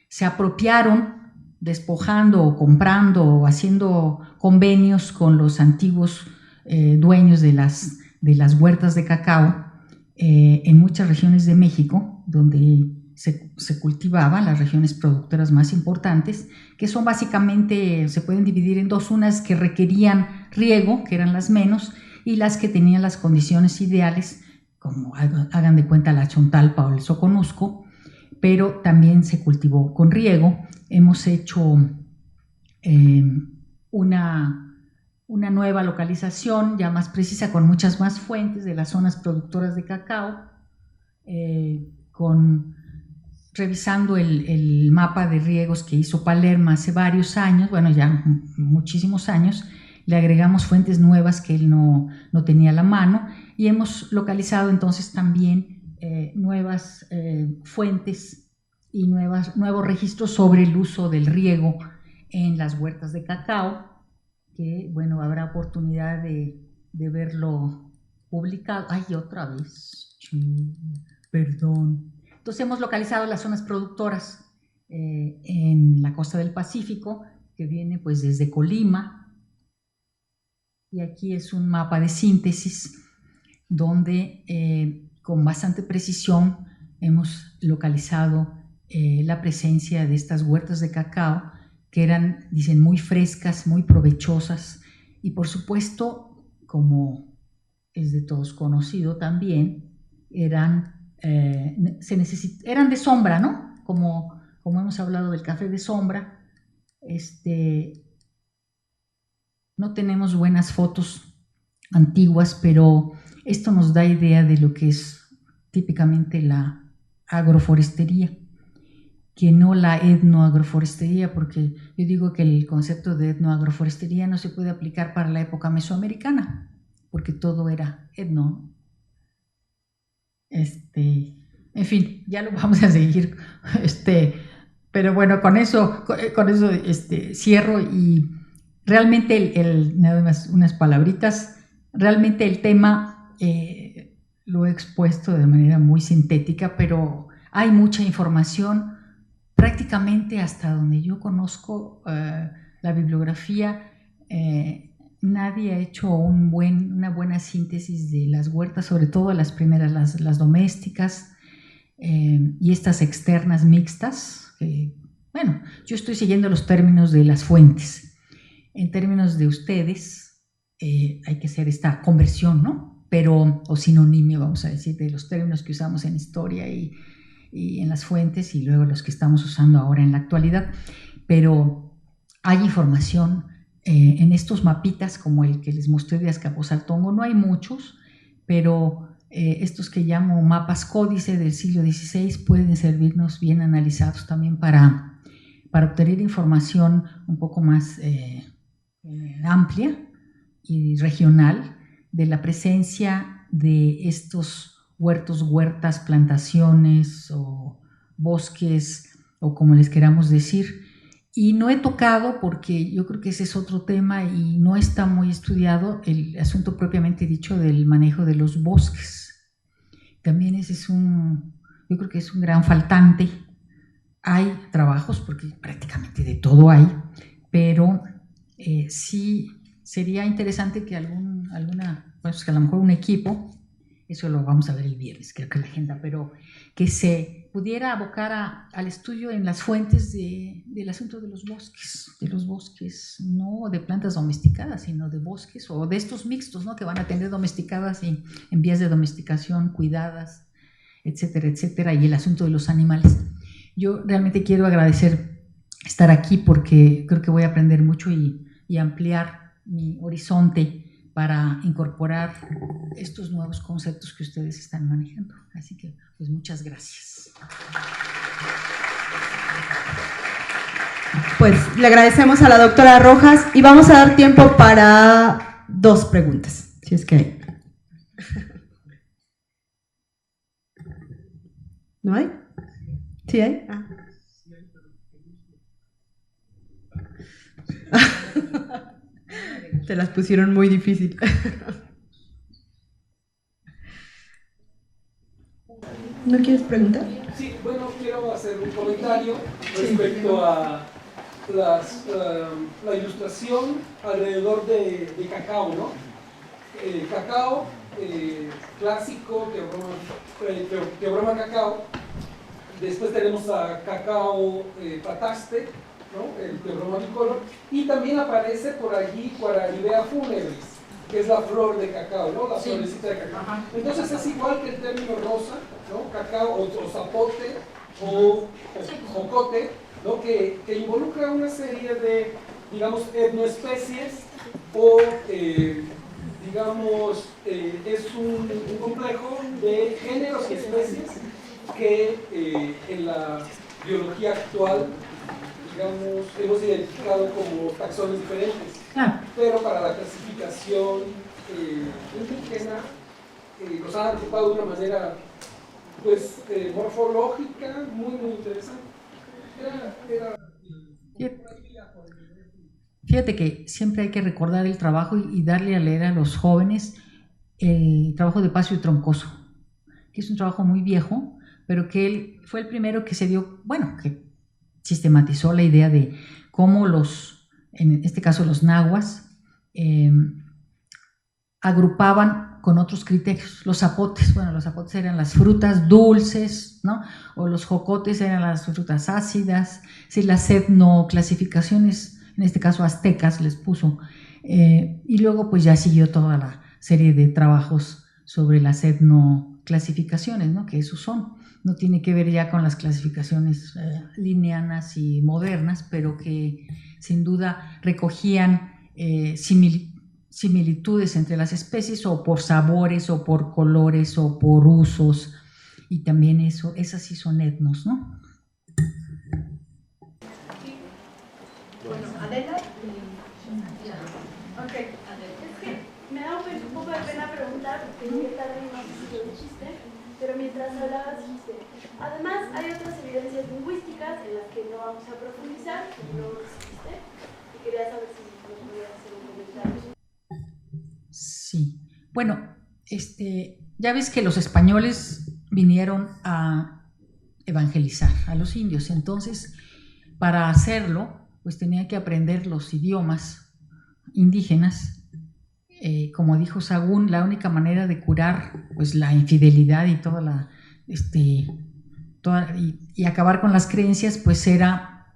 se apropiaron despojando o comprando o haciendo convenios con los antiguos dueños de las huertas de cacao en muchas regiones de México, donde se cultivaban, las regiones productoras más importantes, que son básicamente, se pueden dividir en 2, unas que requerían riego, que eran las menos, y las que tenían las condiciones ideales, como hagan de cuenta la chontalpa o el soconusco, pero también se cultivó con riego. Hemos hecho una nueva localización ya más precisa, con muchas más fuentes de las zonas productoras de cacao, revisando el mapa de riegos que hizo Palermo hace varios años, bueno, ya muchísimos años. Le agregamos fuentes nuevas que él no tenía a la mano, y hemos localizado entonces también nuevas fuentes y nuevos registros sobre el uso del riego en las huertas de cacao, que bueno, habrá oportunidad de verlo publicado. Ay, otra vez, perdón. Entonces hemos localizado las zonas productoras en la costa del Pacífico, que viene pues desde Colima, y aquí es un mapa de síntesis donde con bastante precisión hemos localizado la presencia de estas huertas de cacao, que eran, dicen, muy frescas, muy provechosas, y por supuesto, como es de todos conocido también, eran de sombra, ¿no? Como hemos hablado del café de sombra. No tenemos buenas fotos antiguas, pero esto nos da idea de lo que es típicamente la agroforestería, que no la etnoagroforestería, porque yo digo que el concepto de etnoagroforestería no se puede aplicar para la época mesoamericana, porque todo era etno. En fin, ya lo vamos a seguir, pero bueno, con eso cierro, y realmente nada más unas palabritas. Realmente el tema lo he expuesto de manera muy sintética, pero hay mucha información. Prácticamente hasta donde yo conozco la bibliografía, nadie ha hecho una buena síntesis de las huertas, sobre todo las primeras, las domésticas, y estas externas mixtas. Bueno, yo estoy siguiendo los términos de las fuentes. En términos de ustedes, hay que hacer esta conversión, ¿no? O sinonimio, vamos a decir, de los términos que usamos en historia y en las fuentes, y luego los que estamos usando ahora en la actualidad. Pero hay información en estos mapitas, como el que les mostré de Azcapotzaltongo. No hay muchos, pero estos que llamo mapas códice del siglo XVI pueden servirnos bien analizados también para obtener información un poco más amplia y regional de la presencia de estos huertos, huertas, plantaciones o bosques, o como les queramos decir. Y no he tocado, porque yo creo que ese es otro tema y no está muy estudiado, el asunto propiamente dicho del manejo de los bosques. También ese yo creo que es un gran faltante. Hay trabajos, porque prácticamente de todo hay, pero sí sería interesante que pues que a lo mejor un equipo, eso lo vamos a ver el viernes, creo que es la agenda, pero que se pudiera abocar al estudio en las fuentes del asunto de los bosques, no de plantas domesticadas, sino de bosques, o de estos mixtos, ¿no? Que van a tener domesticadas y en vías de domesticación, cuidadas, etcétera, etcétera, y el asunto de los animales. Yo realmente quiero agradecer estar aquí, porque creo que voy a aprender mucho y ampliar mi horizonte para incorporar estos nuevos conceptos que ustedes están manejando. Así que, pues, muchas gracias. Pues le agradecemos a la doctora Rojas, y vamos a dar tiempo para 2 preguntas, si es que hay. ¿No hay? ¿Sí hay? Ah. Te las pusieron muy difícil. ¿No quieres preguntar? Sí, bueno, quiero hacer un comentario respecto a la ilustración alrededor de cacao, ¿no? Cacao clásico, Teobroma cacao. Después tenemos a cacao pataste, ¿no? El Teobroma bicolor. Y también aparece por allí Guararibea funebris, que es la flor de cacao, ¿no? La Sí. florecita de cacao. Ajá. Entonces es igual que el término rosa, ¿no? Cacao o zapote o jocote, ¿no? Que involucra una serie de, digamos, etnoespecies o, digamos, es un complejo de géneros y especies que en la biología actual, digamos, hemos identificado como taxones diferentes. Claro. Pero para la clasificación indígena los han agrupado de una manera pues morfológica muy interesante. Fíjate que siempre hay que recordar el trabajo y darle a leer a los jóvenes el trabajo de Pacio y Troncoso, que es un trabajo muy viejo, pero que él fue el primero que se dio, bueno, que sistematizó la idea de cómo en este caso los nahuas, agrupaban con otros criterios. Los zapotes, bueno, los zapotes eran las frutas dulces, ¿no? O los jocotes eran las frutas ácidas. Sí, las etnoclasificaciones, en este caso aztecas, les puso. Y luego pues ya siguió toda la serie de trabajos sobre las etnoclasificaciones, ¿no? Que esos son. No tiene que ver ya con las clasificaciones lineanas y modernas, pero que sin duda recogían similitudes entre las especies, o por sabores, o por colores, o por usos, y también esas sí son etnos, ¿no? Bueno, Adela. Ok. Es que me da un poco de pena preguntar, porque llegué tarde y no sé si lo dijiste, pero mientras hablabas dijiste, además hay otras evidencias lingüísticas en las que no vamos a profundizar, que no existe, y quería saber si nos podías hacer un comentario. Sí, bueno, ya ves que los españoles vinieron a evangelizar a los indios, entonces para hacerlo pues tenían que aprender los idiomas indígenas. Como dijo Sagún, la única manera de curar pues la infidelidad y y acabar con las creencias pues era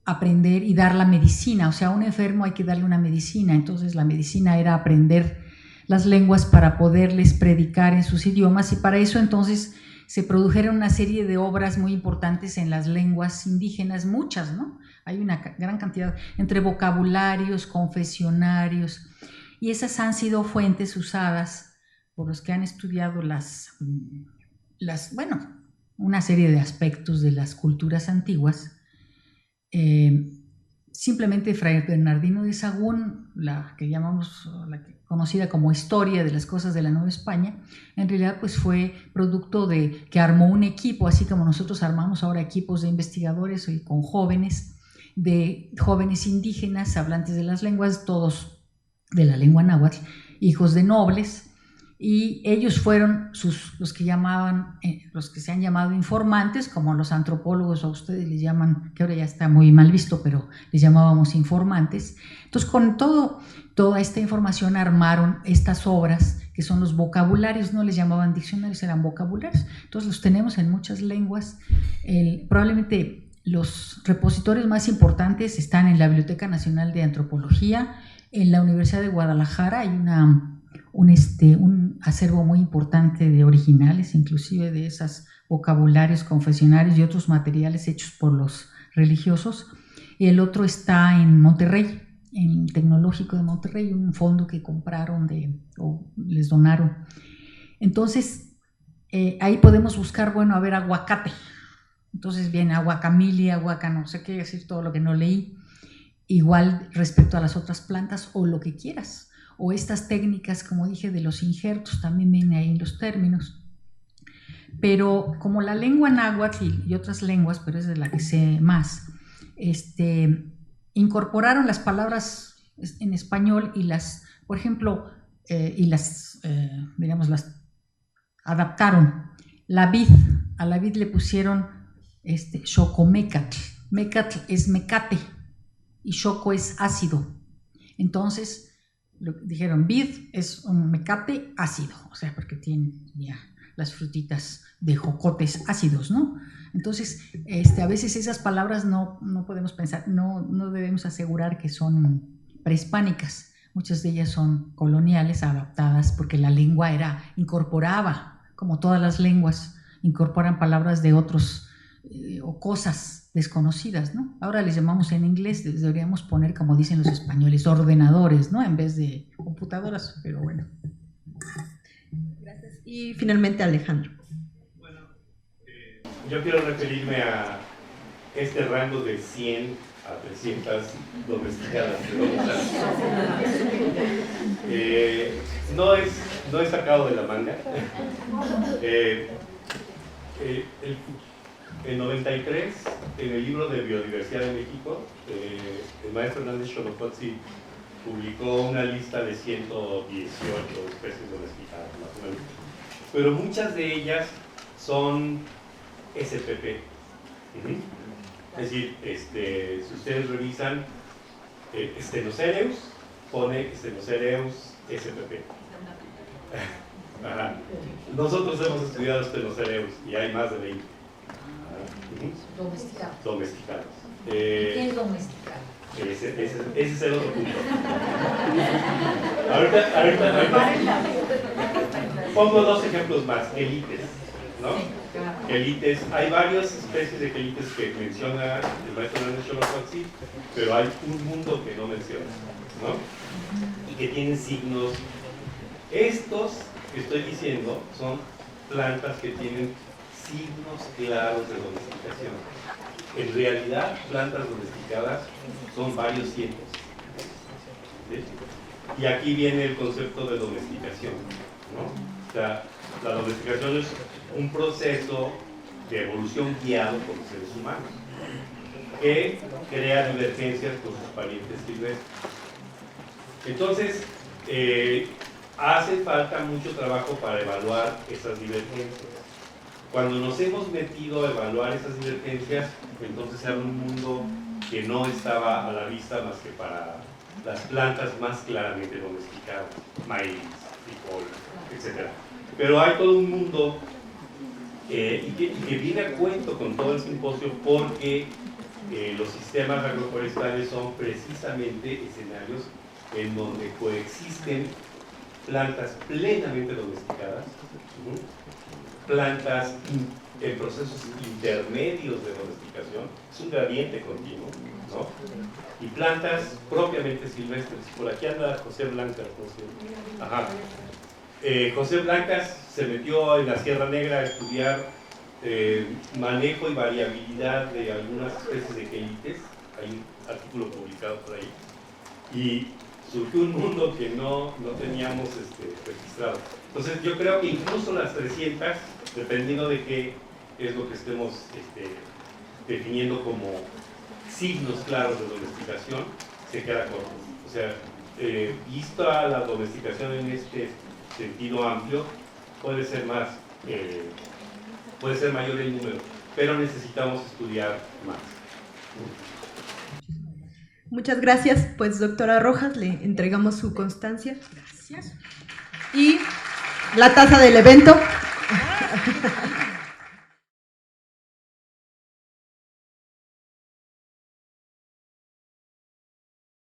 aprender y dar la medicina. O sea, a un enfermo hay que darle una medicina, entonces la medicina era aprender las lenguas para poderles predicar en sus idiomas, y para eso entonces se produjeron una serie de obras muy importantes en las lenguas indígenas, muchas, ¿no? Hay una gran cantidad, entre vocabularios, confesionarios, y esas han sido fuentes usadas por los que han estudiado una serie de aspectos de las culturas antiguas. Simplemente Fray Bernardino de Sahagún, la conocida como Historia de las Cosas de la Nueva España, en realidad pues fue producto de que armó un equipo, así como nosotros armamos ahora equipos de investigadores y con jóvenes indígenas, hablantes de las lenguas, todos de la lengua náhuatl, hijos de nobles, y ellos fueron los que se han llamado informantes, como los antropólogos a ustedes les llaman, que ahora ya está muy mal visto, pero les llamábamos informantes. Entonces, con toda esta información armaron estas obras, que son los vocabularios, no les llamaban diccionarios, eran vocabularios. Entonces, los tenemos en muchas lenguas. Probablemente los repositorios más importantes están en la Biblioteca Nacional de Antropología. En la Universidad de Guadalajara hay un acervo muy importante de originales, inclusive de esos vocabularios, confesionarios y otros materiales hechos por los religiosos. Y el otro está en Monterrey, en el Tecnológico de Monterrey, un fondo que compraron o les donaron. Entonces, ahí podemos buscar, aguacate. Entonces viene aguacamilia, no sé qué decir, todo lo que no leí. Igual respecto a las otras plantas, o lo que quieras, o estas técnicas, como dije, de los injertos, también vienen ahí los términos. Pero como la lengua náhuatl y otras lenguas, pero es de la que sé más, incorporaron las palabras en español y las adaptaron. A la vid le pusieron xocomecatl. Mecatl es mecate y xoco es ácido. Entonces dijeron, vid es un mecate ácido, o sea, porque tienen ya las frutitas de jocotes ácidos, ¿no? Entonces, a veces esas palabras no podemos pensar, no debemos asegurar que son prehispánicas. muchas de ellas son coloniales, adaptadas, porque la lengua incorporaba, como todas las lenguas, incorporan palabras de otros o cosas desconocidas, ¿no? Ahora les llamamos en inglés, deberíamos poner, como dicen los españoles, ordenadores, ¿no? En vez de computadoras, pero bueno. Gracias. Y finalmente Alejandro. Bueno, yo quiero referirme a este rango de 100 a 300 domesticadas. No es sacado de la manga. En 93, en el libro de Biodiversidad de México, el maestro Hernández Xolopotzi publicó una lista de 118 especies domesticadas, más o menos. Pero muchas de ellas son SPP. Es decir, si ustedes revisan Stenocereus, pone Stenocereus SPP. Ajá. Nosotros hemos estudiado Stenocereus y hay más de 20. Domesticados. ¿Qué es domesticado? Ese es el otro punto. Ahorita pongo dos ejemplos más. Quelites, ¿no? Quelites, hay varias especies de quelites que menciona el maestro Hernández Xolopotzi, pero hay un mundo que no menciona, ¿no? Y que tienen signos. Estos que estoy diciendo son plantas que tienen signos claros de domesticación. En realidad, plantas domesticadas son varios cientos. ¿Sí? Y aquí viene el concepto de domesticación, ¿no? O sea, la domesticación es un proceso de evolución guiado por los seres humanos que crea divergencias con sus parientes silvestres. Entonces, hace falta mucho trabajo para evaluar esas divergencias. Cuando nos hemos metido a evaluar esas divergencias, entonces se abre un mundo que no estaba a la vista más que para las plantas más claramente domesticadas, maíz, frijol, etc. Pero hay todo un mundo y que viene a cuento con todo el simposio porque los sistemas agroforestales son precisamente escenarios en donde coexisten plantas plenamente domesticadas, plantas en procesos intermedios de domesticación, es un gradiente continuo, ¿no? Y plantas propiamente silvestres. Por aquí anda José Blancas, por cierto. Ajá. José Blancas se metió en la Sierra Negra a estudiar manejo y variabilidad de algunas especies de quelites. Hay un artículo publicado por ahí. Y surgió un mundo que no teníamos registrado. Entonces yo creo que incluso las 300, dependiendo de qué es lo que estemos definiendo como signos claros de domesticación, se queda corto. O sea, vista la domesticación en este sentido amplio, puede ser mayor el número, pero necesitamos estudiar más. Muchas gracias, pues doctora Rojas, le entregamos su constancia. Gracias. Y la taza del evento.